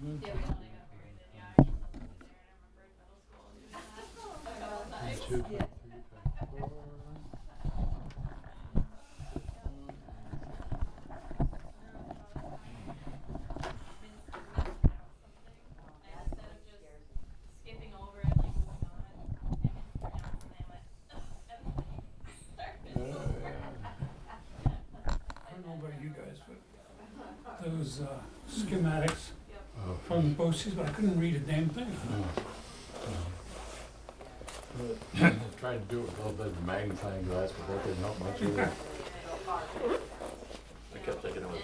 Mm-hmm. Yeah, we only got married in, yeah, I used to live there and I remember in middle school doing that a couple times. 1, 2, 3, 4. Instead of just skipping over and like moving on, I mispronounced and I went, ugh, everything started over. I don't know about you guys, but those schematics Oh. from the BOCES, but I couldn't read a damn thing. I tried to do it with a little bit of a magnifying glass, but that didn't help much either. I kept thinking it was me.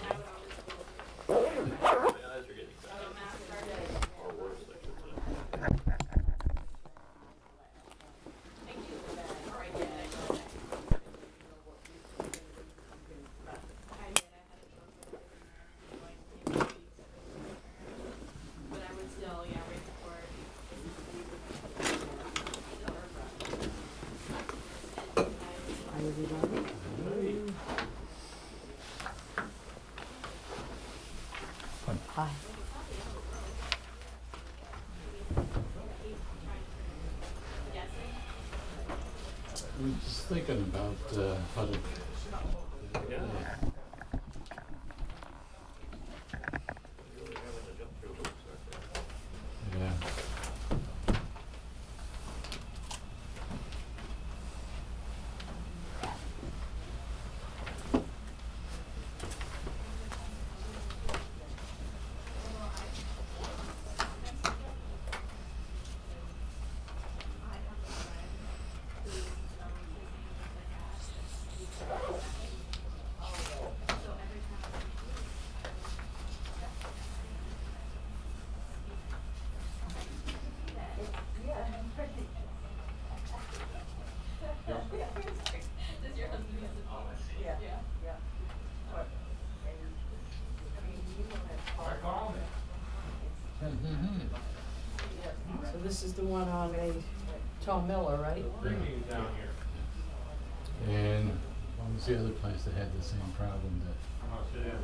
So My eyes are getting math bad. started. Or worse, I should say. I do, or I did, I did. I did, I had a short like maybe 2 weeks. But I would still, yeah, right before. Hi. I was just thinking about how to. Yeah. Really having to jump through hoops like that. Yeah. Does your husband use it? Yeah. Yeah. So this is the one on a Tom Miller, right? And what was the other place that had the same problem that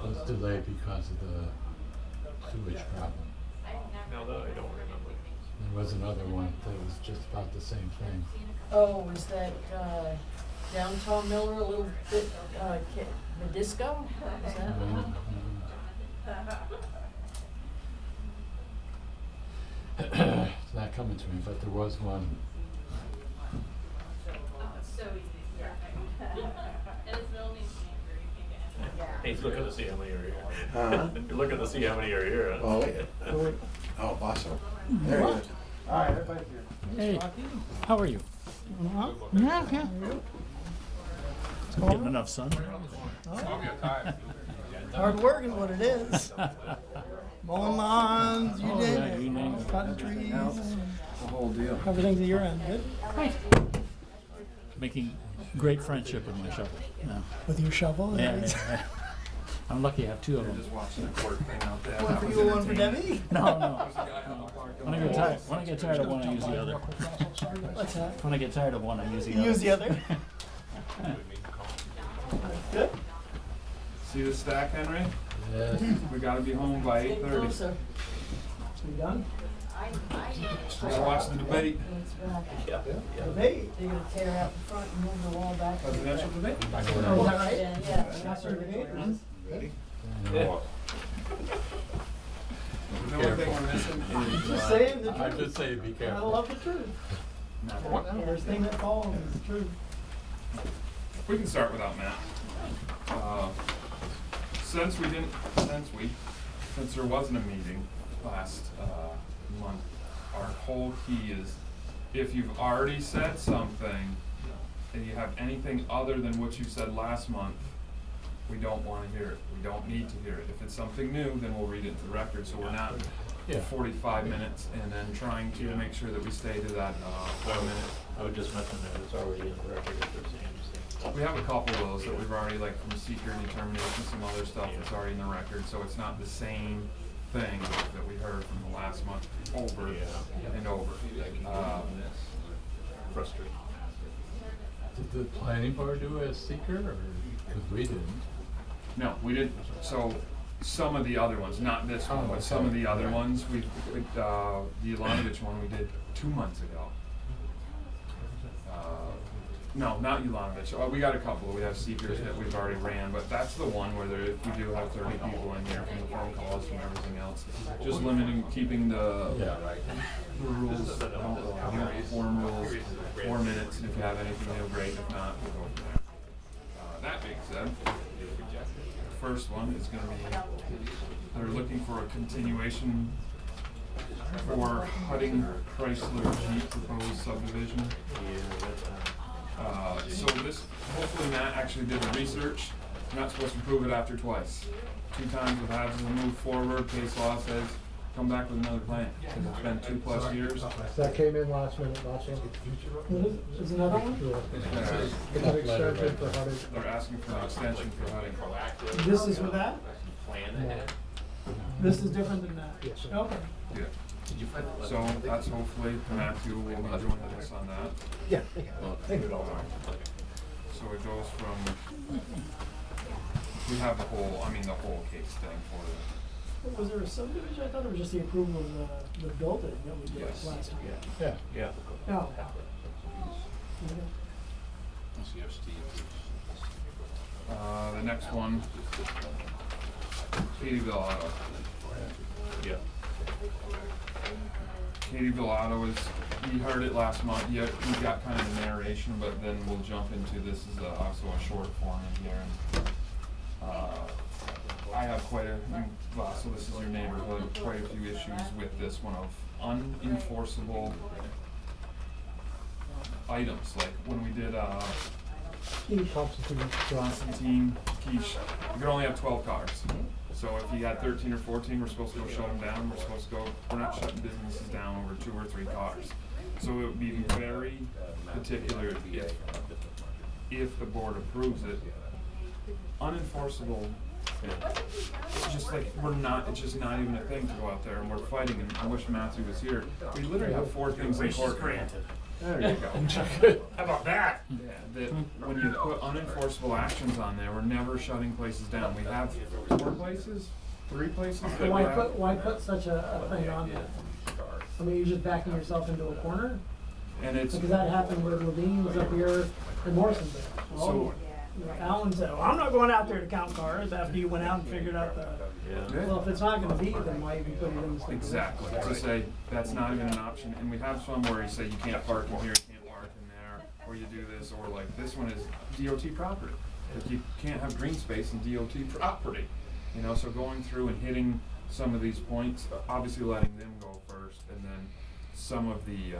was delayed because of the sewage problem? Now that I don't remember. There was another one that was just about the same thing. Oh, is that down Tom Miller a little bit, Medisco? Is that? It's not coming to me, but there was one. Oh, it's so easy. Perfect. And his middle name's Andrew. You can't get any. Hey, he's looking to see how many are here. Huh? You're looking to see how many are here. Oh, oh, awesome. There he is. All right, everybody's here. Hey, how are you? Yeah. Getting enough sun? Hard work is what it is. Mowing lawns, you Oh, name yeah, it. you name it. Cutting trees. The whole deal. Everything's at your end. Good. Making great friendship with my shovel. Yeah. With your shovel. Yeah, and yeah. I'm lucky I have two of them. Just watching a court thing out there. One for you, one for Debbie. No. When I get tired of one, I use the other. What's that? When I get tired of one, I use the You other. use the other. Good. See the stack, Henry? Yes. We gotta be home by Get 8:30. closer. We done? Gotta watch the debate. Yeah. Debate. They're gonna tear out the front and move the wall back. Presidential debate? Oh, is that right? Yeah. That's our debate. Ready? Yeah. The only thing we're missing is, Just saying the I truth. just say be I careful. love the truth. There's thing that falls is the truth. we can start without Matt. Since there wasn't a meeting last month, our whole key is if you've already said something and you have anything other than what you said last month, we don't want to hear it. We don't need to hear it. If it's something new, then we'll read it into the record, so we're not Yeah. 45 minutes and then trying to make sure that we stay to that 4 minutes. I would just mention that it's already in the record if there's any mistake. We have a couple of those that we've already, like from seeker determination, some other stuff that's already in the record, so it's not the same thing that we heard from the last month over and over. Frustrating. Did the planning board do a seeker, or because we didn't? No, we didn't, so some of the other ones, not this one, but some of the other ones, the Ulanovich one we did 2 months ago. No, not Ulanovich. We got a couple. We have seekers that we've already ran, but that's the one where if we do have 30 people in here from the phone calls and everything else, just limiting, keeping the rules, form rules, 4 minutes. If you have anything new, great. If not, we'll go from there. That being said, the first one is going to be, they're looking for a continuation for Hutting Chrysler Jeep proposed subdivision. So this, hopefully Matt actually did the research. You're not supposed to prove it after twice. 2 times what happens is move forward, case law says, come back with another plan. Because it's been 2+ years. That came in last minute, last one. Is another one? It's an extension for Hutting. They're asking for an extension for Hutting. This is for that? This is different than that? Yes. Okay. Yeah. So that's hopefully Matthew will be joining us on that. Yeah. So it goes from, we have the whole case thing for it. Was there a subdivision? I thought it was just the approval of the building that we did Yes. last time. Yeah. Yeah. No. The next one, Katyville Auto. Yeah. Katyville Auto is, we heard it last month, yeah, we got kind of the narration, but then we'll jump into, this is also a short form in here. And, I have so this is your neighborhood, quite a few issues with this one of unenforceable items, like when we did, Constantine, Quiche, you could only have 12 cars. So if you had 13 or 14, we're supposed to go shut them down. We're not shutting businesses down over 2 or 3 cars. So it would be very particular if the board approves it. Unenforceable, it's just like it's just not even a thing to go out there and we're fighting, and I wish Matthew was here. We literally have 4 things in court. Granted. There you go. How about that? Yeah, that when you put unenforceable actions on there, we're never shutting places down. We have 4 places, 3 places that we have. Why put such a thing on there? I mean, you're just backing yourself into a corner? And it's, Because that happened where Levine was up here in Morrisonville. So- Alan said, well, I'm not going out there to count cars after you went out and figured out the, well, if it's not gonna be, then why even put it in the state? exactly, to say that's not even an option. And we have some where you say you can't park in here, you can't park in there, or you do this, or like this one is DOT property. Like you can't have green space in DOT property. You know, so going through and hitting some of these points, obviously letting them go first, and then some of the,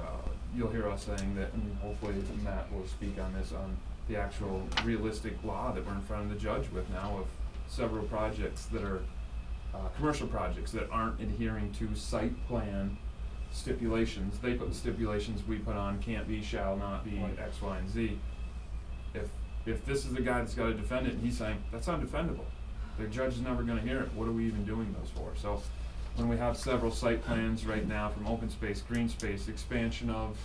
you'll hear us saying that, and hopefully Matt will speak on this, on the actual realistic law that we're in front of the judge with now of several projects that are, commercial projects that aren't adhering to site plan stipulations. They put the stipulations, we put on can't be, shall not be, X, Y, and Z. If this is the guy that's gotta defend it and he's saying, that's undefendable, the judge is never gonna hear it, what are we even doing those for? So when we have several site plans right now from open space, green space, expansion of,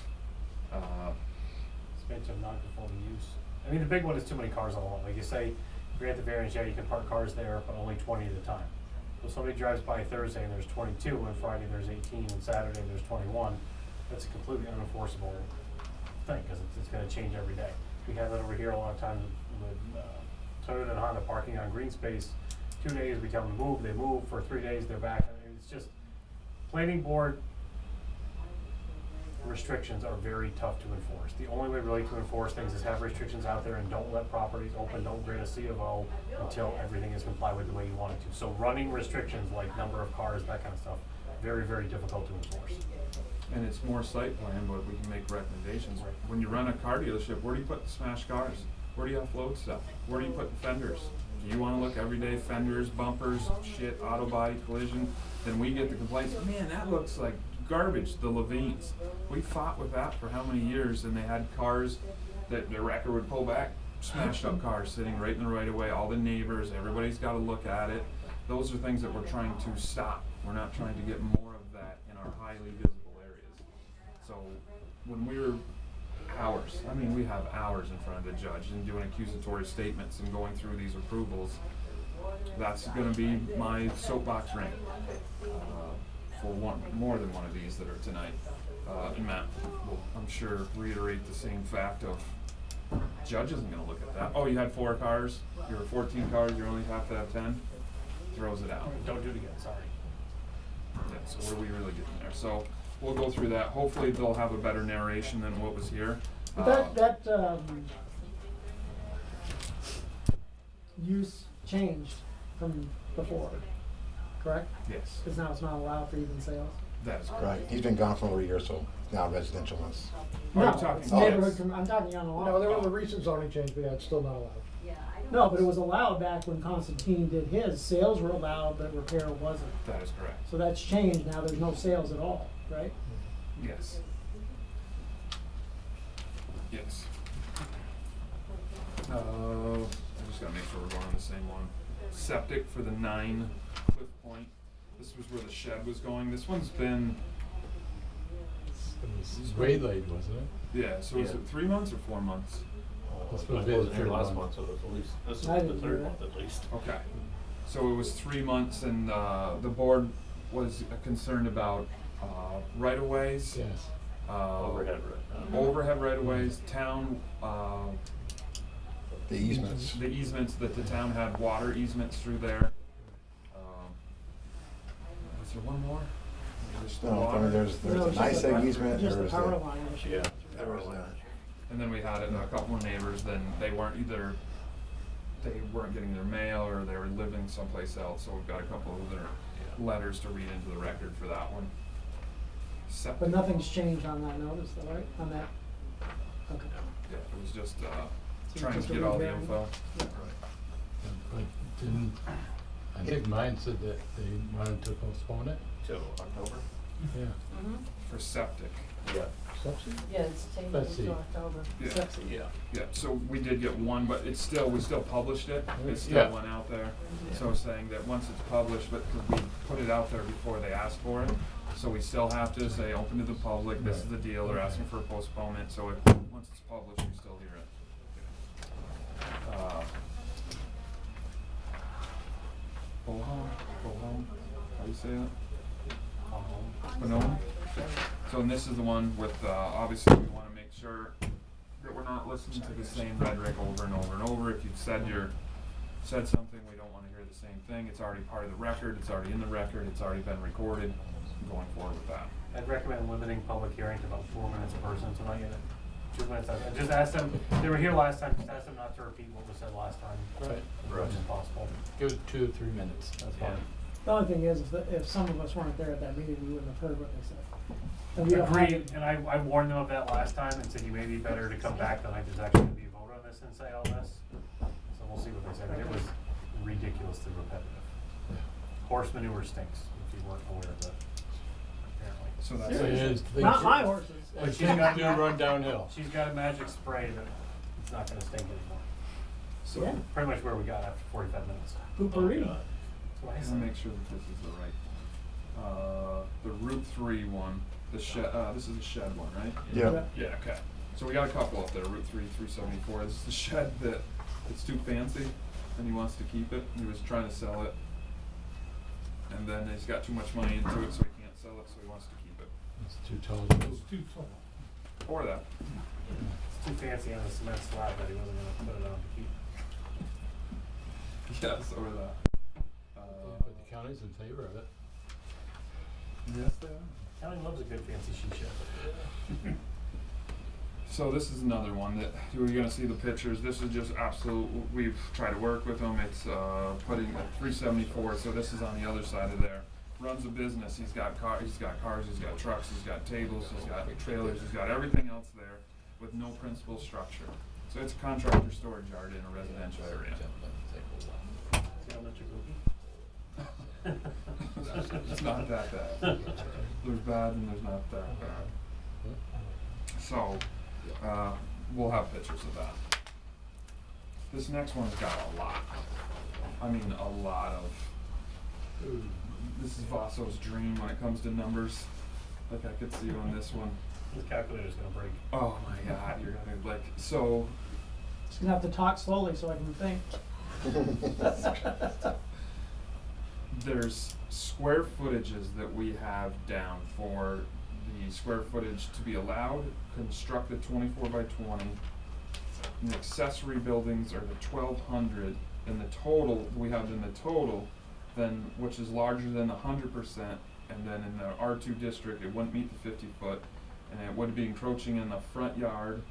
Expansion of non-conforming use. I mean, the big one is too many cars on a lot. Like you say, grant the variance, yeah, you can park cars there, but only 20 at a time. So somebody drives by Thursday and there's 22, and Friday there's 18, and Saturday there's 21. That's a completely unenforceable thing, because it's gonna change every day. We have it over here a lot of times with Toyota and Honda parking on green space. 2 days, we tell them to move, they move, for 3 days, they're back. I mean, it's just, planning board restrictions are very tough to enforce. The only way really to enforce things is have restrictions out there and don't let properties open, don't grant a C of O until everything is complied with the way you want it to. So running restrictions like number of cars, that kind of stuff, very, very difficult to enforce. and it's more site plan, but we can make recommendations. When you run a car dealership, where do you put the smashed cars? Where do you offload stuff? Where do you put the fenders? Do you wanna look every day, fenders, bumpers, shit, auto body, collision? Then we get the complaints, man, that looks like garbage, the Levines. We fought with that for how many years, and they had cars that the wrecker would pull back, smashed up cars sitting right in the right of way, all the neighbors, everybody's gotta look at it. Those are things that we're trying to stop. We're not trying to get more of that in our highly visible areas. So when we're we have hours in front of the judge and doing accusatory statements and going through these approvals. that's gonna be my soapbox rant, for more than one of these that are tonight. And Matt will, I'm sure, reiterate the same fact of, judge isn't gonna look at that. Oh, you had 4 cars, you were 14 cars, you only have to have 10, throws it out. Don't do it again, sorry. Yeah, so what are we really getting there? So, we'll go through that. Hopefully they'll have a better narration than what was here. But that use changed from before, correct? Yes, Because now it's not allowed for even sales. that is correct. Right, he's been gone for over a year, so now residential ones. Are you No, talking- it's oh, neighborhood, yes. I'm talking on the law. No, there was a recent zoning change, but yeah, it's still not allowed. No, but it was allowed back when Constantine did his. Sales were allowed, but repair wasn't. That is correct. So that's changed. Now there's no sales at all, right? Yes. Yes. I just gotta make sure we're going on the same one. Septic for the 9 Cliff Point. This was where the shed was going. This one's been, It was waylaid, wasn't it? yeah, so was Yeah. it 3 months or 4 months? This I would be the wasn't here third last one. month, so it's at least, this is I the didn't hear third that. month at least. Okay. So it was 3 months and, the board was concerned about, right-of-ways. Yes. Overhead, right? Overhead right-of-ways, town, The easements. the easements that the town had, water easements through there. Was there one more? There's the No, I water. mean, there's No, a it's nice just the- easement, Just the there's power the, line issue. Yeah. there was a, And then we had a couple of neighbors, then they weren't either, they weren't getting their mail or they were living someplace else, so we've got a couple of other letters to read into the record for that one. Septic. But nothing's changed on that notice, though, right? On that? Okay. Yeah, it was just, So trying just to a get all the rebearing? info. But didn't, I think mine said that they wanted to postpone it. Till October? Yeah. For septic. Yeah. Subsidy? Yeah, it's tabled Let's see. until October. Yeah. Septic. Yeah. Yeah, so we did get one, but it's still, we still published it, it still Yeah. went out there. So saying that once it's published, but 'cause we put it out there before they asked for it, so we still have to say, open to the public, this is the deal, they're asking for a postponement, so if, once it's published, we still hear it. Bohom, how do you say that? Bonhomme. So and this is the one with, obviously we wanna make sure that we're not listening to the same rhetoric over and over and over. If you've said said something, we don't wanna hear the same thing. It's already part of the record, it's already in the record, it's already been recorded, going forward with that. I'd recommend limiting public hearing to about 4 minutes a person, so not even 2 minutes. And just ask them, they were here last time, just ask them not to repeat what was said last time. Right. As much as possible. Give it 2 or 3 minutes. That's Yeah. fine. The only thing is, if some of us weren't there at that meeting, we wouldn't have heard what they said. And we don't have Agreed, to- and I warned them of that last time and said you may be better to come back than I just actually be a vote on this and say all this. So we'll see what they say, but it was ridiculously repetitive. Horse manure stinks, if you weren't aware of that, apparently. So that's. Seriously? Not my horses. But And she's things got- do run downhill. She's got a magic spray that it's not gonna stink anymore. So Yeah. pretty much where we got after 45 minutes. Poopery. That's what I I said. wanna make sure that this is the right, the Route 3 one, the shed, this is the shed one, right? yeah, Yeah, okay. So we got a couple up there, Route 3, 374. This is the shed that it's too fancy and he wants to keep it. He was trying to sell it. And then he's got too much money into it, so he can't sell it, so he wants to keep it. It's too tall. too tall. Or that. It's too fancy on a cement slab that he wasn't gonna put it on to keep. Yes, or that. But the county's in favor of it. Yes, they are. County loves a good fancy she shed. So this is another one that you're gonna see the pictures. This is just absolute. We've tried to work with him. It's putting at 374. So this is on the other side of there. Runs a business. He's got cars. He's got trucks. He's got tables. He's got trailers. He's got everything else there with no principal structure. So it's a contractor storage yard in a residential area. See how much a cookie? It's not that bad. There's bad and there's not that bad. So, we'll have pictures of that. This next one's got a lot. I mean, a lot of. This is Vasso's dream when it comes to numbers. Like I could see you on this one. The calculator's gonna break. Oh my God, you're gonna like so. Just gonna have to talk slowly so I can think. There's square footages that we have down for the square footage to be allowed, constructed 24 by 20. And the accessory buildings are the 1,200, and the total, we have in the total, then, which is larger than 100%, and then in the R2 district, it wouldn't meet the 50-foot, and it would be encroaching in the front yard,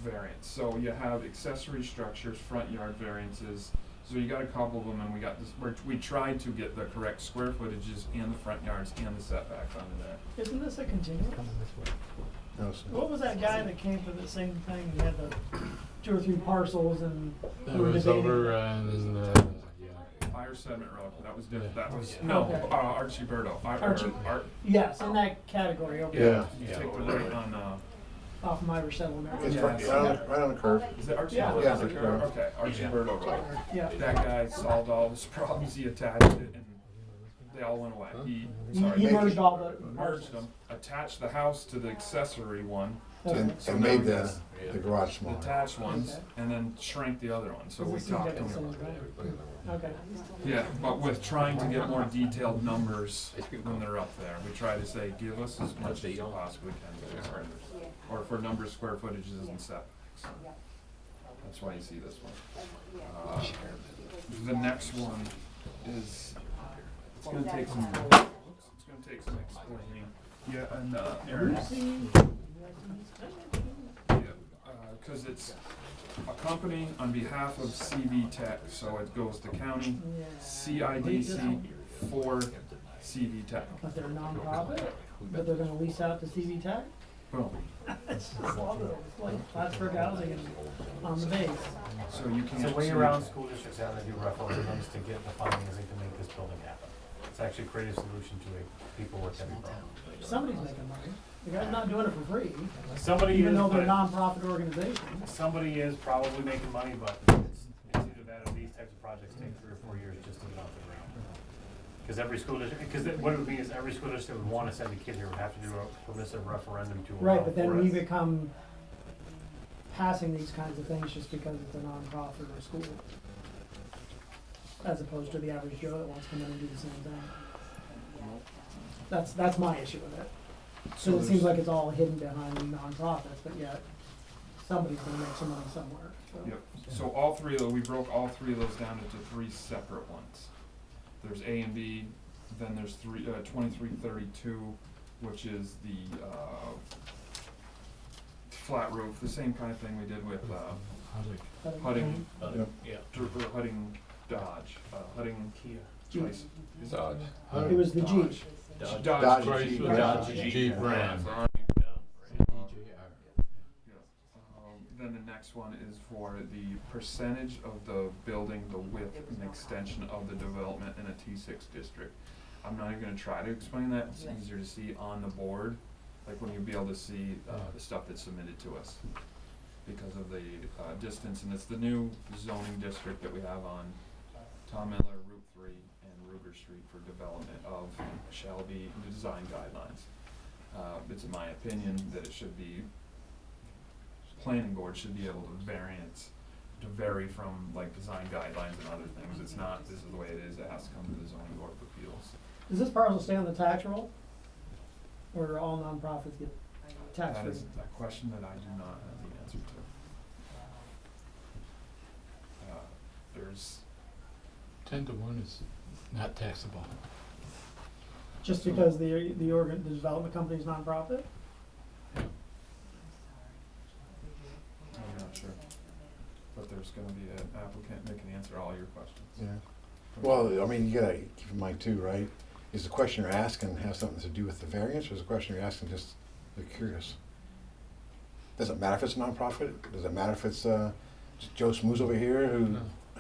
variance. So you have accessory structures, front yard variances, so you got a couple of them, and we got this, we tried to get the correct square footages and the front yards and the setbacks under there. Isn't this a continuum? No, sir. What was that guy that came for the same thing? He had the 2 or 3 parcels and That we were was debating. over in, yeah. Fire Sediment Road, that was different, Yeah. that was, Yeah. no, Okay. Archie Berto, Archie. Art, Yes, in that category, okay. Yeah. you take the right on, Off my settlement. It's Yeah. right on the curve. is it Archie? Yeah. Berto? Yeah. Is it Berto? Okay, Archie Berto Road. Yeah. That guy solved all his problems, he attached it, and they all went away. He He merged all the merged them, attached the house to the accessory one, And, So and now made we got the garage the smaller. attached ones, Okay. and then shrank the other one, so we Does it seem talked like to the him. same thing? Okay. Yeah, but with trying to get more detailed numbers when they're up there, we try to say, give us as much as you possibly can, or for number of square footages and setbacks. That's why you see this one. The next one is, it's gonna take some explaining. Yeah, and, Aaron's. Yeah, cause it's a company on behalf of CV Tech, so it goes to county, CIDC for CV Tech. But they're a nonprofit, but they're gonna lease out to CV Tech? Boom. It's like Plattsburgh housing and on the base. So you can. So way around school districts out there do referendums to get the financing to make this building happen. It's actually a creative solution to a people with heavy problem. Somebody's making money. The guy's not doing it for free, Somebody even is, though they're a but nonprofit organization. somebody is probably making money, but it's either that or these types of projects take 3 or 4 years just to get off the ground. Cause every school district, cause what it would be is every school district would wanna send a kid here would have to do a permissive referendum to allow Right, but then for we it. become passing these kinds of things just because it's a nonprofit or a school. As opposed to the average Joe that wants to come in and do the same thing. That's my issue with it. So it seems like it's all hidden behind nonprofits, but yet somebody's gonna make some money somewhere, so. Yep, so all three of those, we broke all three of those down into 3 separate ones. There's A and B, then there's 2332, which is the, flat roof, the same kind of thing we did with, Hudding, Hudding Dodge, Hudding Kia. Choice. Dodge. It was the Jeep. Dodge. Dodge. Chrysler, Dodge. Jeep Ram. Then the next one is for the percentage of the building, the width and extension of the development in a T6 district. I'm not even gonna try to explain that, it's easier to see on the board, like when you'll be able to see, the stuff that's submitted to us. Because of the, distance, and it's the new zoning district that we have on Tom Miller, Route 3, and Ruger Street for development of Shelby design guidelines. It's in my opinion that it should be, planning board should be able to vary from like design guidelines and other things. It's not, this is the way it is, it has to come to the zoning board of appeals. Does this parcel stay on the tax roll? Or do all nonprofits get tax That free? is a question that I do not have the answer to. There's, 10 to 1 is not taxable. Just because the development company's nonprofit? I'm not sure, but there's gonna be an applicant that can answer all your questions. Yeah. Well, I mean, you gotta keep in mind too, right? Is the question you're asking have something to do with the variance, or is the question you're asking just, you're curious? Does it matter if it's a nonprofit? Does it matter if it's, Joe Smooth over here who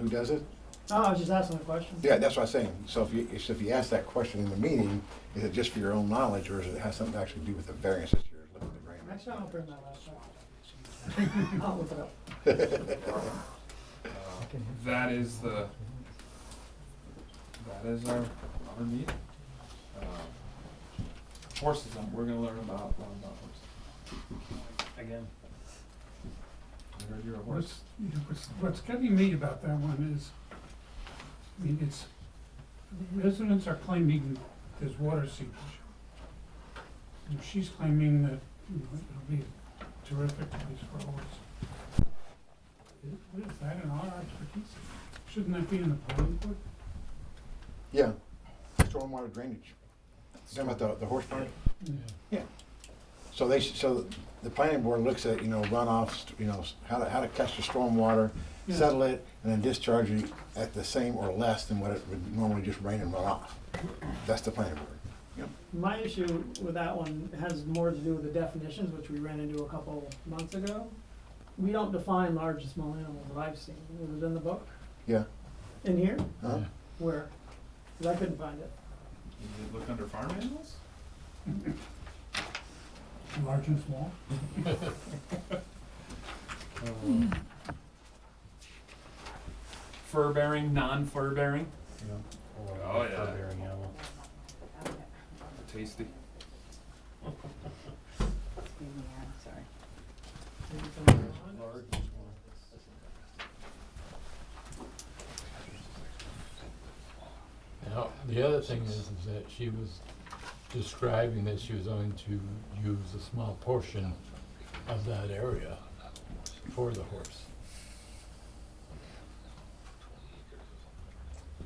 does it? No, I was just asking a question. Yeah, that's what I'm saying. So if you ask that question in the meeting, is it just for your own knowledge, or does it have something to actually do with the variance that you're looking to grant? Next time I'll bring that last time. I'll look it up. That is our meeting. Horses, we're gonna learn about horses. Again. heard you're a horse. What's getting me about that one is, I mean, it's, residents are claiming there's water seepage. And she's claiming that, it'll be a terrific place for a horse. What is that in our expertise? Shouldn't that be in the planning board? Yeah, stormwater drainage. You talking about the horse barn? Yeah. Yeah. So so the planning board looks at, runoffs, how to catch the stormwater, Yeah. settle it, and then discharge it at the same or less than what it would normally just rain and run off. That's the planning board. Yep. My issue with that one has more to do with the definitions, which we ran into a couple months ago. We don't define large and small animals that I've seen. Was it in the book? Yeah. In here? Uh-huh. Yeah. Where? 'Cause I couldn't find it. Did you look under farm animals? Large and small? Fur bearing, non-fur bearing, Or Oh, yeah. fur-bearing animal. tasty. Now, the other thing is that she was describing that she was going to use a small portion of that area for the horse.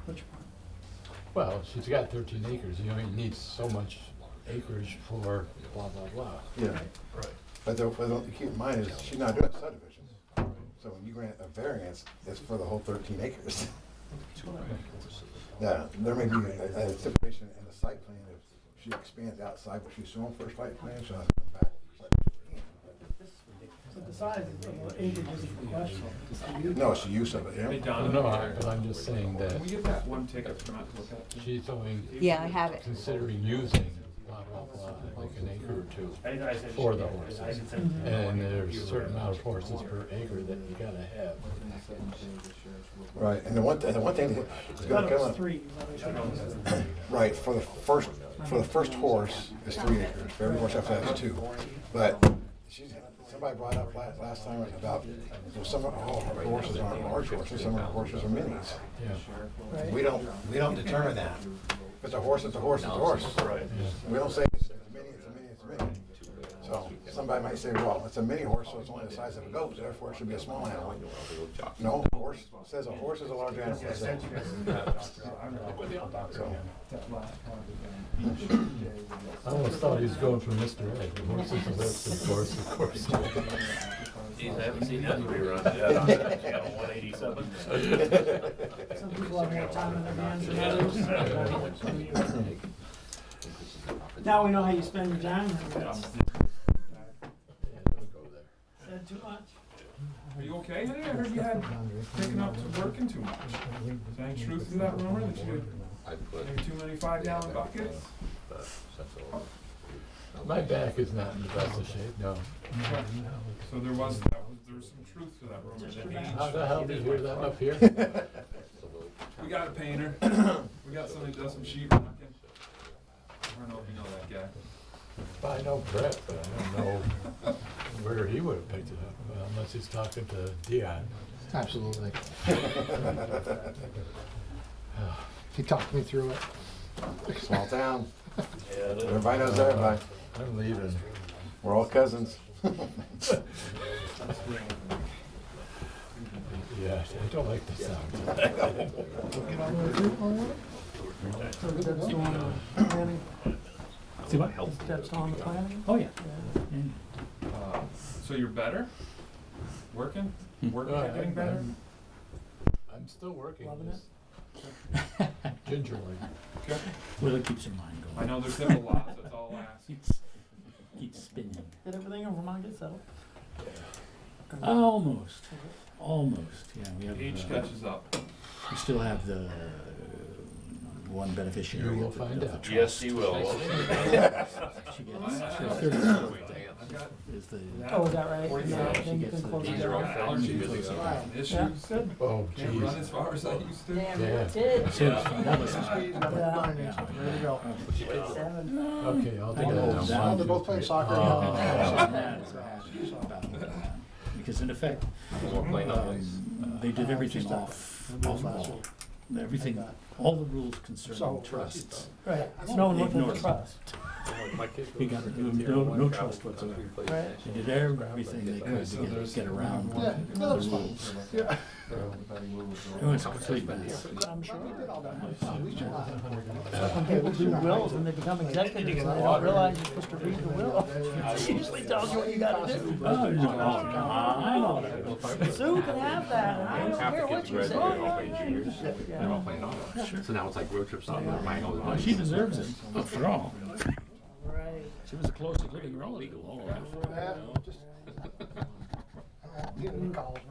Which one? Well, she's got 13 acres, you only need so much acreage for blah, blah, blah. Yeah. Right. But keep in mind is she's not doing a subdivision. So when you grant a variance, it's for the whole 13 acres. Yeah, there may be a stipulation in the site plan if she expands outside what she's showing for a site plan, she'll have to come back. But the size of the acreage isn't the question. No, it's the use of it, Hey, yeah. Donna. But I'm just saying that Can we get that one ticket for not to look at? she's only Yeah, I have it. considering using blah, blah, blah, like an acre or two. I said For she- the I horses. said- And there's a certain amount of horses per acre that you gotta have. Right, and the one thing that's I gonna thought it come was up, 3. is what I said. right, for the first horse is 3 acres, for every horse after that is 2. But somebody brought up last time about, well, some of our horses aren't large horses, some of our horses are minis. Yeah. Right? We don't determine that. If it's a horse, it's a horse, it's a horse. Right. We don't say it's a mini, it's a mini, it's a mini. So somebody might say, well, it's a mini horse, so it's only the size of a goat, therefore it should be a small animal. No, a horse says a horse is a large animal. I That's sent it. you guys So, I almost thought he was going for Mr. Ed, the horse is a lift, of course. Jeez, I haven't seen that rerun yet on channel 187. Some people have more time on their hands than others. Now we know how you spend your time. Yeah, don't go there. Said too much. Are you okay? Hey, I heard you had taken up to working too much. Is there any truth to that rumor that you had too many 5-gallon buckets? My back is not in the best of shape, no. So there was some truth to that rumor. That How the hell did you hear that up here? we got a painter. We got somebody who does some sheet rocking. I don't know if you know that guy. I know Brett, but I don't know where he would have picked it up, unless he's talking to Dion. Absolutely. He talked me through it. small town, Yeah, it is. everybody knows everybody. I'm leaving. We're all cousins. Yeah, I don't like the sound. Get all the way through all of it? So that's still on the planning. See what helps? That's still on the planning? Oh, yeah. So you're better? Working? Working at getting better? I'm still working. Loving it? just gingerly. Okay. Well, it keeps your mind going. I know there's several laws, that's all I ask. Keeps spinning. Did everything in Vermont get settled? Almost. Almost, yeah. We have, Age catches up. we still have the one beneficiary. You will of the- find of the out. trust. Yes, he will. She gets, I- she gets 30 I've got is the. Oh, is that right? Yeah, Yeah, she then you gets can the- close These it are all down. allergies, issues. Oh, Can't run jeez. as far as I used to. Damn, Yeah. it did. So, that was- Ready to go. Okay, I'll do that Oh, now. that- They're both playing soccer. Oh. That is a habit about, because in effect, they did everything off law. Everything, all the rules concerning trusts. Right, no one looked at Ignored the it. trust. He got no trust whatsoever. Right. They did everything they could to get around the rules. Yeah. It was a complete mess. I'm sure. When people do wills and they become executives, and they don't realize you're supposed to read the will. It usually tells you what you gotta do. Oh, I know that. Sue can have that, and I don't care what you say. They're all playing auto. So now it's like road trips, they're buying all the Well, bikes. she deserves it, after all. Right. She was the closest living relative. Just, I don't get any calls, right?